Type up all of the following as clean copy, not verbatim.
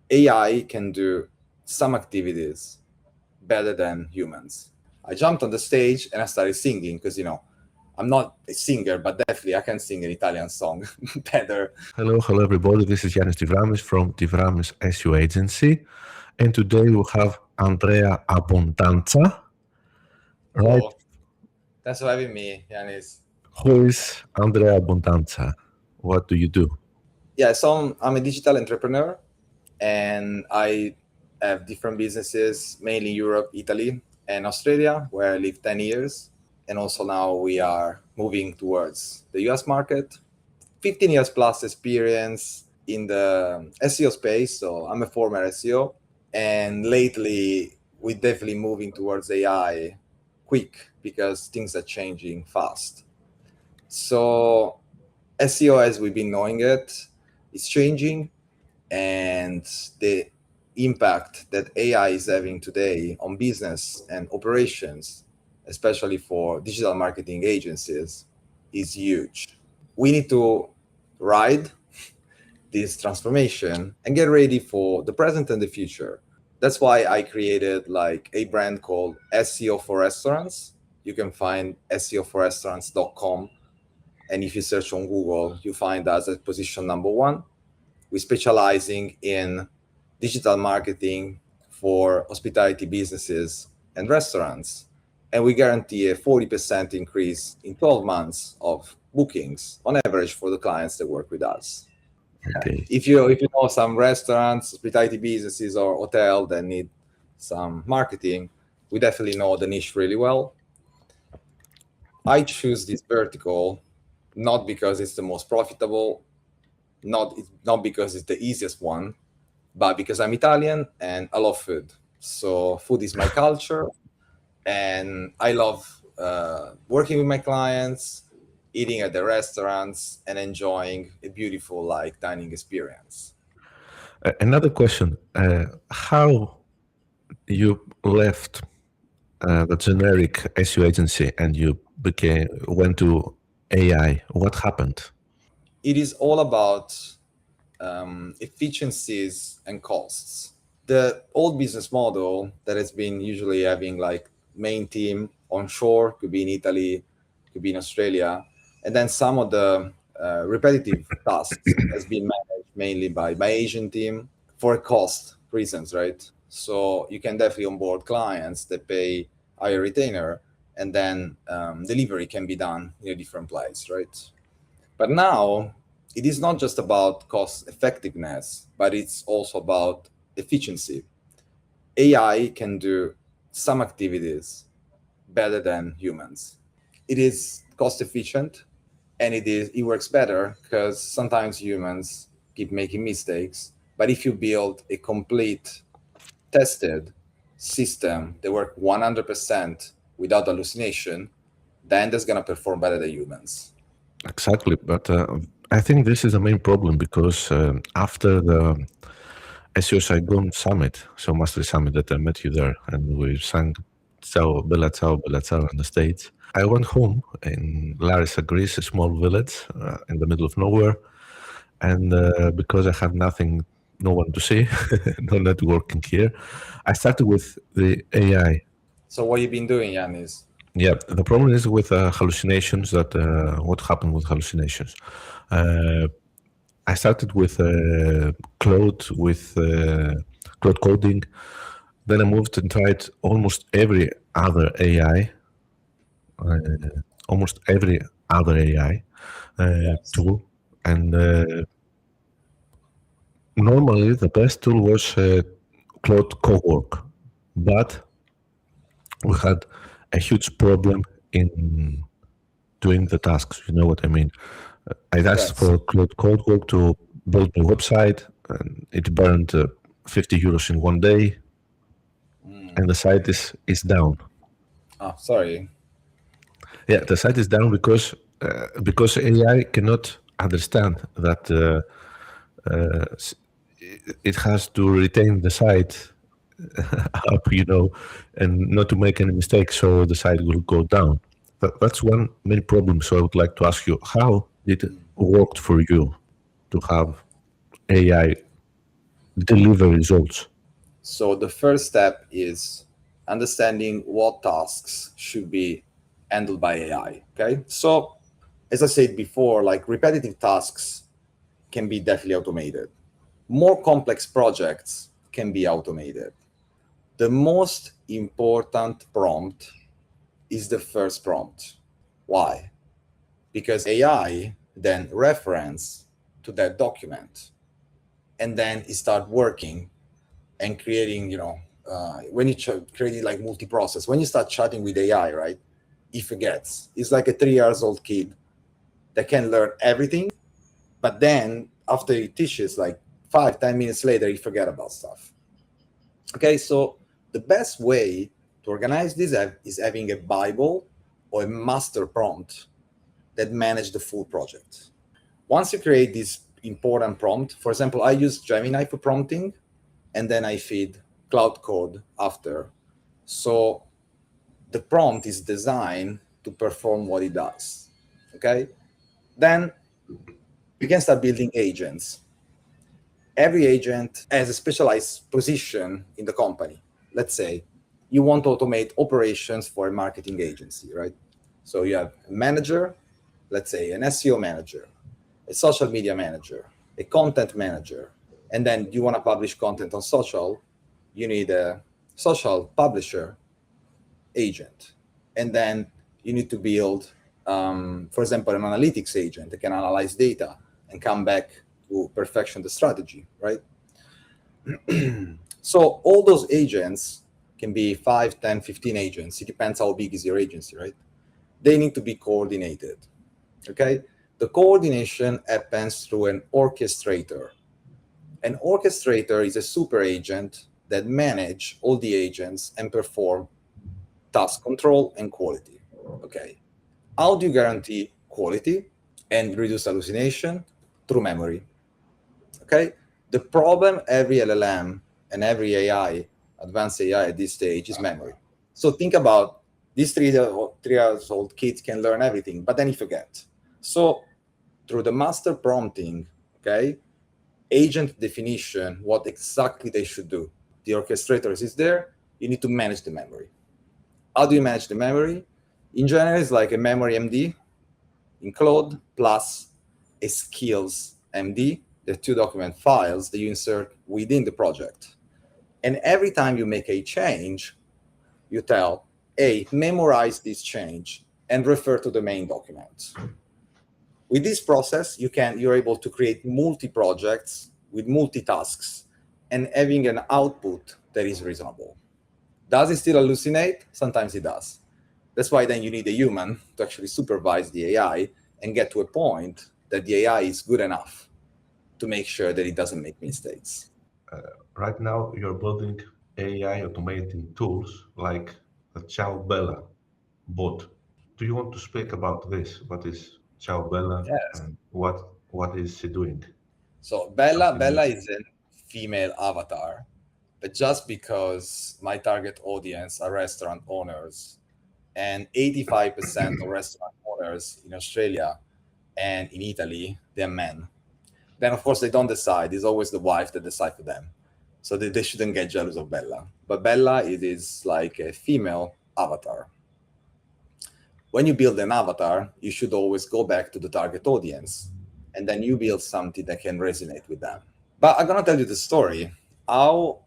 AI can do some activities better than humans. I jumped on the stage and I started singing because, I'm not a singer, but definitely I can sing an Italian song better. Hello everybody. This is Yannis Divramis from Divramis SEO Agency, and today we have Andrea Abbondanza. Right? Oh, thanks for having me, Yannis. Who is Andrea Abbondanza? What do you do? Yeah, so I'm a digital entrepreneur, and I have different businesses, mainly Europe, Italy, and Australia, where I lived 10 years. And also now we are moving towards the US market. 15 years plus experience in the SEO space. So I'm a former SEO. And lately, we're definitely moving towards AI quick because things are changing fast. So SEO, as we've been knowing it, is changing. And the impact that AI is having today on business and operations, especially for digital marketing agencies, is huge. We need to ride this transformation and get ready for the present and the future. That's why I created like a brand called SEO for Restaurants. You can find seoforrestaurants.com. And if you search on Google, you find us at position number 1. We're specializing in digital marketing for hospitality businesses and restaurants. And we guarantee a 40% increase in 12 months of bookings on average for the clients that work with us. Okay. If you know some restaurants, hospitality businesses, or hotel that need some marketing, we definitely know the niche really well. I choose this vertical not because it's the most profitable, not because it's the easiest one, but because I'm Italian and I love food. So food is my culture, and I love working with my clients, eating at the restaurants, and enjoying a beautiful dining experience. Another question: how you left the generic SEO agency and you went to AI? What happened? It is all about efficiencies and costs. The old business model that has been usually having main team onshore, could be in Italy, could be in Australia, and then some of the repetitive tasks has been managed mainly by my Asian team for cost reasons, right? So you can definitely onboard clients that pay higher retainer, and then delivery can be done in a different place, right? But now it is not just about cost effectiveness, but it's also about efficiency. AI can do some activities better than humans. It is cost efficient, and it works better because sometimes humans keep making mistakes. But if you build a complete tested system that works 100% without hallucination, then that's going to perform better than humans. Exactly, but I think this is the main problem because after the SEO Saigon Summit, so Mastery Summit that I met you there, and we sang Bella Ciao in the States. I went home in Larissa, Greece, a small village in the middle of nowhere, and because I had no one to see, no networking here, I started with the AI. So what have you been doing, Yannis? Yeah, the problem is with hallucinations that what happened with hallucinations. I started with Claude, Claude coding. Then I moved and tried almost every other AI, Yes. tool. And normally the best tool was Claude Cowork, but we had a huge problem in doing the tasks. You know what I mean? I asked Yes. for Claude Cowork to build my website, and it burned 50 euros in one day, and the site is down. Oh, sorry. Yeah, the site is down because AI cannot understand that it has to retain the site up, and not to make any mistakes, so the site will go down. That's one main problem. So I would like to ask you, how did it work for you to have AI deliver results? So the first step is understanding what tasks should be handled by AI. Okay. So as I said before, like repetitive tasks can be definitely automated. More complex projects can be automated. The most important prompt is the first prompt. Why? Because AI then reference to that document, and then it start working and creating, when you create like multi-process, when you start chatting with AI, right? He forgets. It's like a 3 years old kid that can learn everything, but then after he teaches, like 5, 10 minutes later, he forget about stuff. Okay, so the best way to organize this is having a Bible or a master prompt that manage the full project. Once you create this important prompt, for example, I use Gemini for prompting, and then I feed Cloud Code after. So the prompt is designed to perform what it does. Okay, then you can start building agents. Every agent has a specialized position in the company. Let's say you want to automate operations for a marketing agency, right? So you have a manager, let's say an SEO manager, a social media manager, a content manager, and then you want to publish content on social, you need a social publisher agent. And then you need to build, for example, an analytics agent that can analyze data and come back to perfection the strategy, right? So all those agents can be 5, 10, 15 agents. It depends how big is your agency, right? They need to be coordinated, okay? The coordination happens through an orchestrator. An orchestrator is a super agent that manage all the agents and perform task control and quality. Okay. How do you guarantee quality and reduce hallucination? Through memory. Okay. The problem every LLM and every AI, advanced AI at this stage, is memory. So think about these 3 years old kids can learn everything, but then he forget. So through the master prompting, okay, agent definition, what exactly they should do. The orchestrator is there. You need to manage the memory. How do you manage the memory? In general, it's like a memory MD in Claude plus a skills MD, the 2 document files that you insert within the project. And every time you make a change, you tell, hey, memorize this change and refer to the main document. With this process, you're able to create multi-projects with multi-tasks and having an output that is reasonable. Does it still hallucinate? Sometimes it does. That's why then you need a human to actually supervise the AI and get to a point that the AI is good enough to make sure that it doesn't make mistakes. Right now, you're building AI automating tools like the Ciao Bella bot. Do you want to speak about this? What is Ciao Bella Yes. and what is she doing? So Bella, Something new. Bella is a female avatar, but just because my target audience are restaurant owners, and 85% of restaurant owners in Australia and in Italy, they're men. Then of course they don't decide. It's always the wife that decides for them. So they shouldn't get jealous of Bella. But Bella, it is like a female avatar. When you build an avatar, you should always go back to the target audience, and then you build something that can resonate with them. But I'm gonna tell you the story how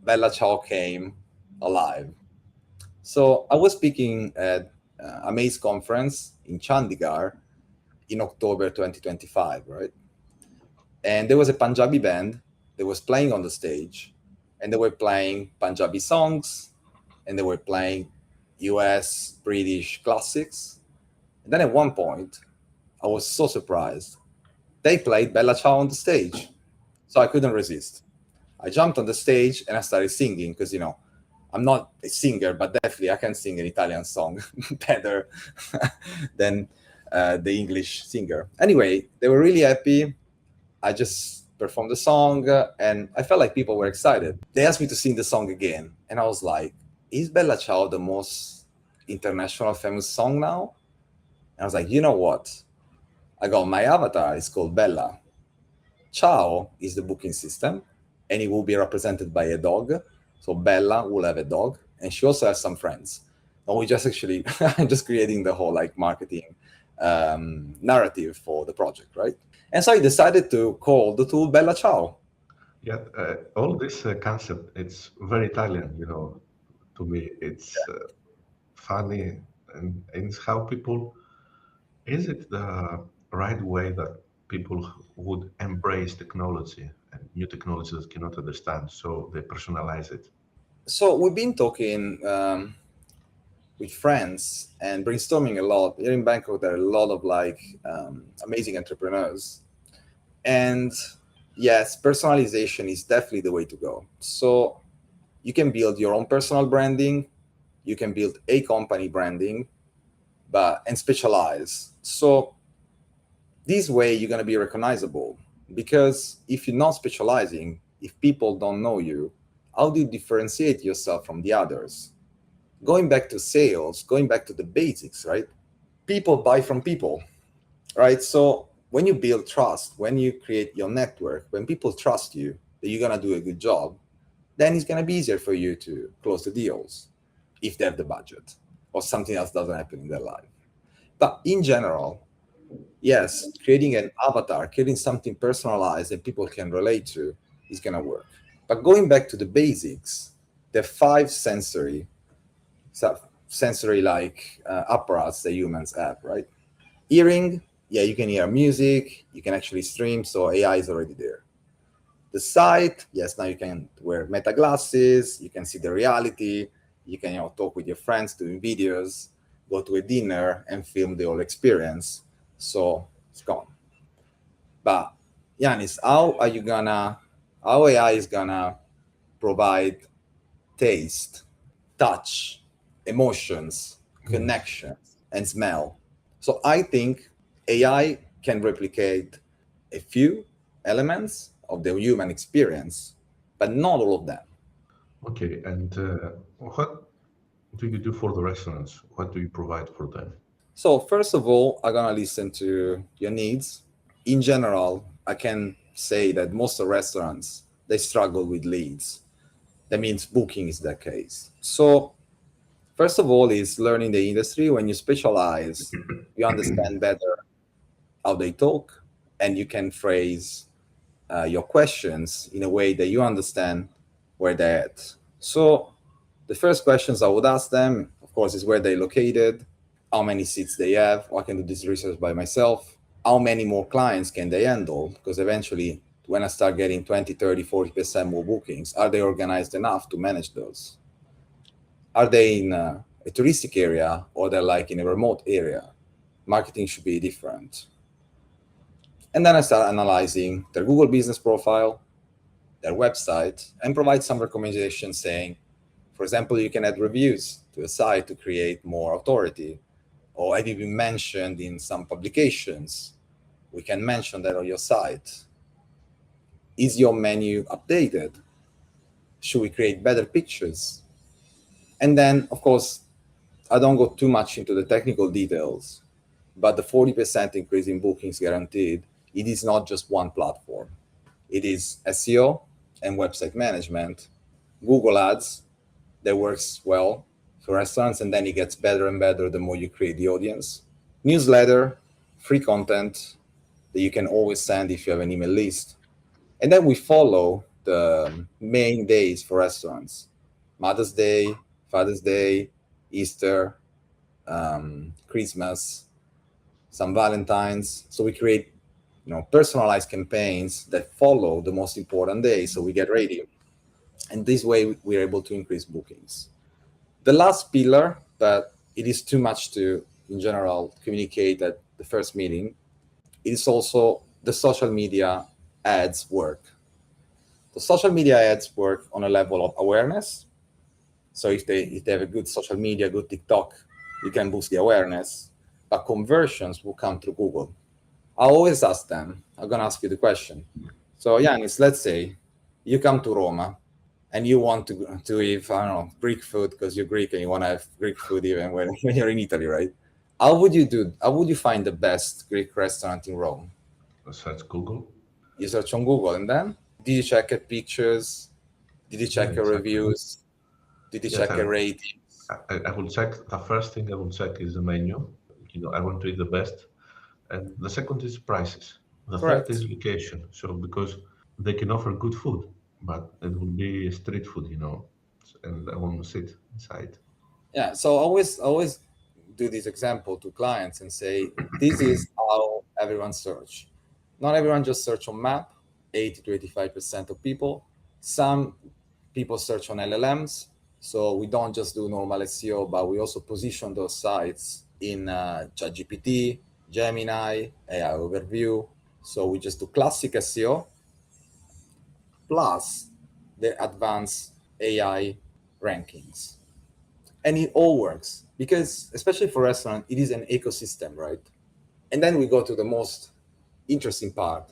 Bella Ciao came alive. So I was speaking at a Maze conference in Chandigarh in October 2025, right? And there was a Punjabi band that was playing on the stage, and they were playing Punjabi songs, and they were playing US, British classics. And then at one point, I was so surprised. They played Bella Ciao on the stage. So I couldn't resist. I jumped on the stage and I started singing because, I'm not a singer, but definitely I can sing an Italian song better than the English singer. Anyway, they were really happy. I just performed the song and I felt like people were excited. They asked me to sing the song again. And I was like, is Bella Ciao the most international famous song now? And I was like, you know what? I got my avatar is called Bella. Ciao is the booking system. and it will be represented by a dog. So Bella will have a dog, and she also has some friends. And we just actually I'm just creating the whole like marketing narrative for the project, right? And so I decided to call the tool Bella Ciao. Yeah, all this concept, it's very Italian, you know, to me. It's funny, and it's how people, is it the right way that people would embrace technology and new technology that cannot understand, so they personalize it? So we've been talking with friends and brainstorming a lot. Here in Bangkok, there are a lot of like amazing entrepreneurs. And yes, personalization is definitely the way to go. So you can build your own personal branding, you can build a company branding, but and specialize. So this way you're going to be recognizable, because if you're not specializing, if people don't know you, how do you differentiate yourself from the others? Going back to sales, going back to the basics, right? People buy from people, right? So when you build trust, when you create your network, when people trust you that you're going to do a good job, then it's going to be easier for you to close the deals if they have the budget or something else doesn't happen in their life. But in general, yes, creating an avatar, creating something personalized that people can relate to is going to work. But going back to the basics, the five sensory like apparatus that humans have, right? Hearing, yeah, you can hear music, you can actually stream, so AI is already there. The sight, yes, now you can wear meta glasses, you can see the reality, you can talk with your friends, doing videos, go to a dinner and film the whole experience. So it's gone. But Yanis, how AI is gonna provide taste, touch, emotions, Yes. connections, and smell? So I think AI can replicate a few elements of the human experience, but not all of them. Okay, and what do you do for the restaurants? What do you provide for them? So first of all, I'm gonna listen to your needs. In general, I can say that most of restaurants they struggle with leads. That means booking is the case. So first of all is learning the industry. When you specialize, you understand better how they talk, and you can phrase your questions in a way that you understand where they're at. So the first questions I would ask them, of course, is where they're located, how many seats they have. I can do this research by myself. How many more clients can they handle? Because eventually, when I start getting 20, 30, 40% more bookings, are they organized enough to manage those? Are they in a touristic area or they're like in a remote area? Marketing should be different. And then I start analyzing their Google business profile, their website, and provide some recommendations saying, for example, you can add reviews to a site to create more authority, or have you been mentioned in some publications? We can mention that on your site. Is your menu updated? Should we create better pictures? And then, of course, I don't go too much into the technical details, but the 40% increase in bookings guaranteed, it is not just one platform. It is SEO and website management, Google Ads that works well for restaurants, and then it gets better and better the more you create the audience. Newsletter, free content that you can always send if you have an email list. And then we follow the main days for restaurants: Mother's Day, Father's Day, Easter, Christmas, some Valentine's. So we create, personalized campaigns that follow the most important days. So we get ready, and this way we're able to increase bookings. The last pillar, but it is too much to, in general, communicate at the first meeting, is also the social media ads work. The social media ads work on a level of awareness. So if they have a good social media, good TikTok, you can boost the awareness, but conversions will come through Google. I always ask them, I'm gonna ask you the question. So Yanis, let's say you come to Roma and you want to eat, I don't know, Greek food because you're Greek and you want to have Greek food even when, when you're in Italy, right? How would you find the best Greek restaurant in Rome? Search Google. You search on Google and then? Did you check at pictures? Did you Yeah, check your exactly. reviews? Did you Yes, check a ratings? I will check. The first thing I will check is the menu. I want to eat the best, and the second is prices. The third Correct. is location. So because they can offer good food, but it will be street food, and I want to sit inside. Yeah. So always do this example to clients and say, this is how everyone search. Not everyone just search on map, 80 to 85% of people. Some people search on LLMs. So we don't just do normal SEO, but we also position those sites in ChatGPT, Gemini, AI Overview. So we just do classic SEO plus the advanced AI rankings. And it all works because, especially for restaurant, it is an ecosystem, right? And then we go to the most interesting part,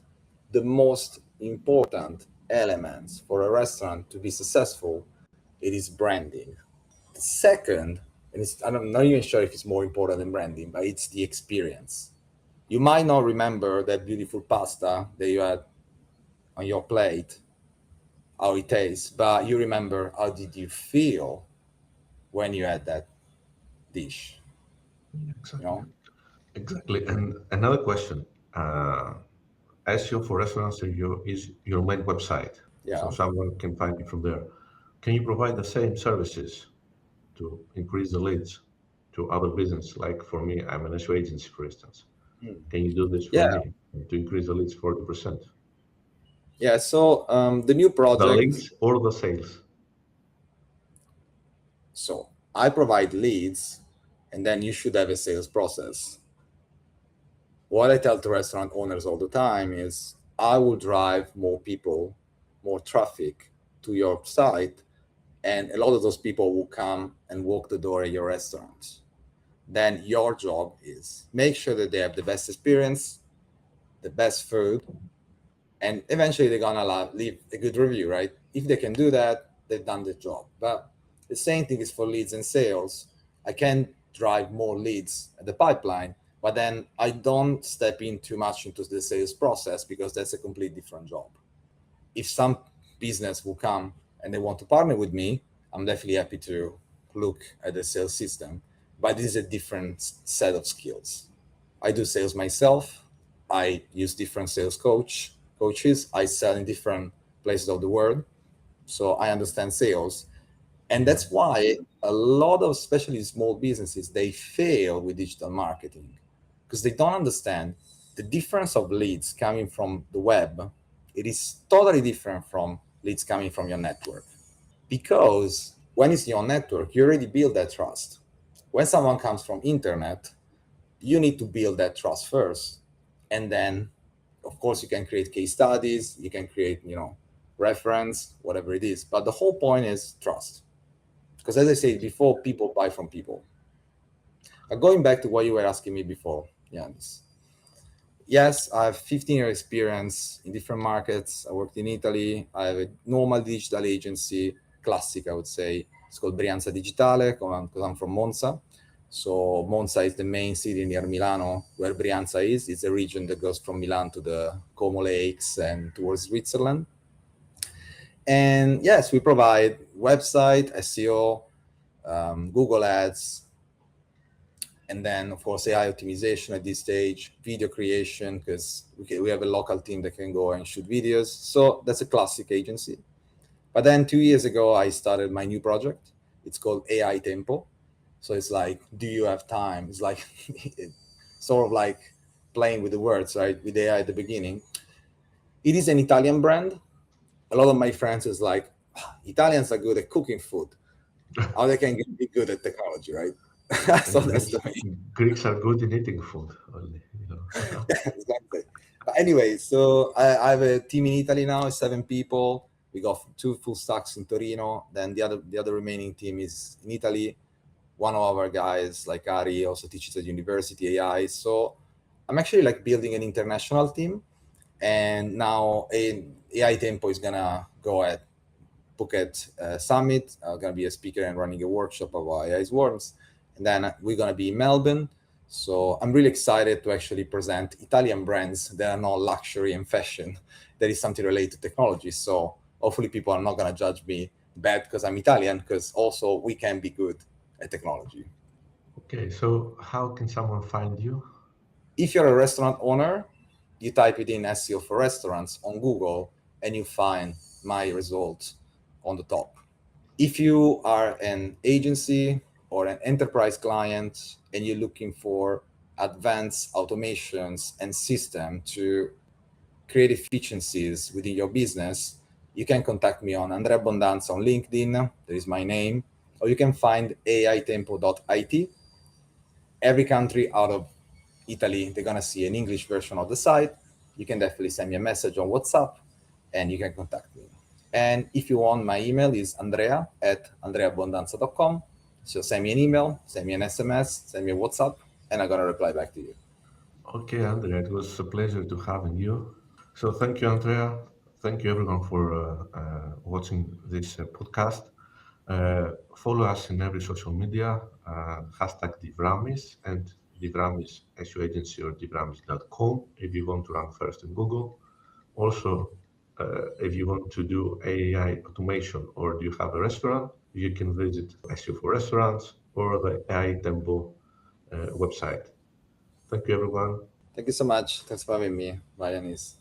the most important elements for a restaurant to be successful. It is branding. The second, and I'm not even sure if it's more important than branding, but it's the experience. You might not remember that beautiful pasta that you had on your plate, how it tastes, but you remember how did you feel when you had that dish, Yeah, you exactly. know? Exactly. And another question. SEO for restaurants is your main website, so Yeah. someone can find you from there. Can you provide the same services to increase the leads to other business? Like for me, I'm an SEO agency, for instance. Hmm. Can you do this for Yeah. me to increase the leads 40%? Yeah. So the new The project, leads or the sales? so I provide leads and then you should have a sales process. What I tell to restaurant owners all the time is I will drive more people, more traffic to your site, and a lot of those people will come and walk the door at your restaurant. Then your job is make sure that they have the best experience, the best food, and eventually they're gonna leave a good review, right? If they can do that, they've done the job. But the same thing is for leads and sales. I can drive more leads at the pipeline, but then I don't step in too much into the sales process because that's a completely different job. If some business will come and they want to partner with me, I'm definitely happy to look at the sales system. But this is a different set of skills. I do sales myself. I use different sales coaches. I sell in different places of the world, so I understand sales. And Yeah. that's why a lot of, especially small businesses, they fail with digital marketing because they don't understand the difference of leads coming from the web. It is totally different from leads coming from your network. Because when it's your network, you already build that trust. When someone comes from internet, you need to build that trust first. And then, of course, you can create case studies, you can create, reference, whatever it is. But the whole point is trust. Because as I said before, people buy from people. Going back to what you were asking me before, Yannis. Yes, I have 15 year experience in different markets. I worked in Italy. I have a normal digital agency, classic, I would say. It's called Brianza Digitale because I'm from Monza. So Monza is the main city near Milano, where Brianza is. It's a region that goes from Milan to the Como Lakes and towards Switzerland. And yes, we provide website, SEO, Google Ads, and then of course AI optimization at this stage, video creation because we have a local team that can go and shoot videos. So that's a classic agency. But then 2 years ago, I started my new project. It's called AI Tempo. So it's like, do you have time? It's like sort of like playing with the words, right? With AI at the beginning. It is an Italian brand. A lot of my friends is like, Italians are good at cooking food. How they can be good at technology, right? So And that's the main. Greeks are good in eating food only. Exactly. But anyway, so I have a team in Italy now, 7 people. We got two full stacks in Torino. Then the other remaining team is in Italy. One of our guys, like Ari, also teaches at university AI. So I'm actually like building an international team. And now AI Tempo is gonna go at Phuket Summit. I'm gonna be a speaker and running a workshop about AI swarms. And then we're gonna be in Melbourne. So I'm really excited to actually present Italian brands that are not luxury and fashion. That is something related to technology. So hopefully people are not going to judge me bad because I'm Italian, because also we can be good at technology. Okay, so how can someone find you? If you're a restaurant owner, you type it in SEO for restaurants on Google and you find my result on the top. If you are an agency or an enterprise client and you're looking for advanced automations and system to create efficiencies within your business, you can contact me on Andrea Abbondanza on LinkedIn. That is my name. Or you can find aitempo.it. Every country out of Italy, they're gonna see an English version of the site. You can definitely send me a message on WhatsApp and you can contact me. And if you want, my email is andrea@andreabbondanza.com. So send me an email, send me an SMS, send me a WhatsApp, and I'm gonna reply back to you. Okay, Andrea, it was a pleasure to having you. So thank you, Andrea. Thank you, everyone, for watching this podcast. Follow us in every social media, hashtag Divramis and Divramis SEO Agency or Divramis.com if you want to rank first in Google. Also, if you want to do AI automation or do you have a restaurant, you can visit SEO for Restaurants or the AI Tempo website. Thank you, everyone. Thank you so much. Thanks for having me. Bye, Yanis.